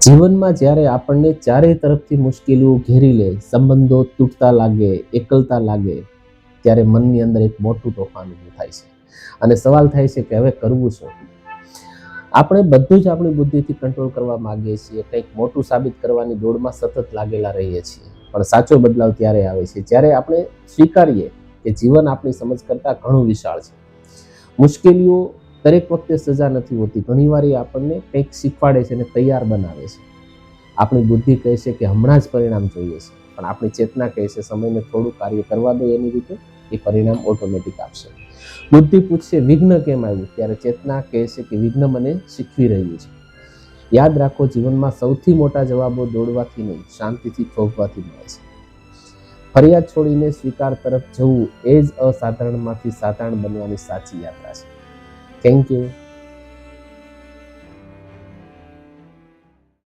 જીવનમાં જ્યારે આપણને ચારેય તરફથી મુશ્કેલીઓ ઘેરી લે, સંબંધો તૂટતા લાગે, એકલતા લાગે, ત્યારે મનની અંદર એક મોટું તોફાન ઊભું થાય છે અને સવાલ થાય છે કે હવે કરવું શું? આપણે બધું જ આપણી બુદ્ધિથી કંટ્રોલ કરવા માંગીએ છીએ, કંઈક મોટું સાબિત કરવાની દોડમાં સતત લાગેલા રહીએ છીએ, પણ સાચો બદલાવ ત્યારે આવે છે જ્યારે આપણે સ્વીકારીએ કે જીવન આપણી સમજ કરતાં ઘણું વિશાળ છે. મુશ્કેલીઓ દરેક વખતે સજા નથી હોતી, ઘણીવાર એ આપણને કંઈક શીખવાડે છે અને તૈયાર બનાવે છે. આપણી બુદ્ધિ કહે છે કે હમણાં જ પરિણામ જોઈએ છે, પણ આપણી ચેતના કહે છે સમયને થોડું કાર્ય કરવા દો, એની રીતે એ પરિણામ ઓટોમેટિક આપશે. બુદ્ધિ પૂછશે વિઘ્ન કેમ આવ્યું, ત્યારે ચેતના કહે છે કે વિઘ્ન મને શીખવી રહ્યું છે. યાદ રાખો, જીવનમાં સૌથી મોટા જવાબો દોડવાથી નહીં, શાંતિથી થોભવાથી મળે છે. ફરિયાદ છોડીને સ્વીકાર તરફ જવું એ જ અસાધારણમાંથી સાધારણ બનવાની સાચી યાત્રા છે. Thank you.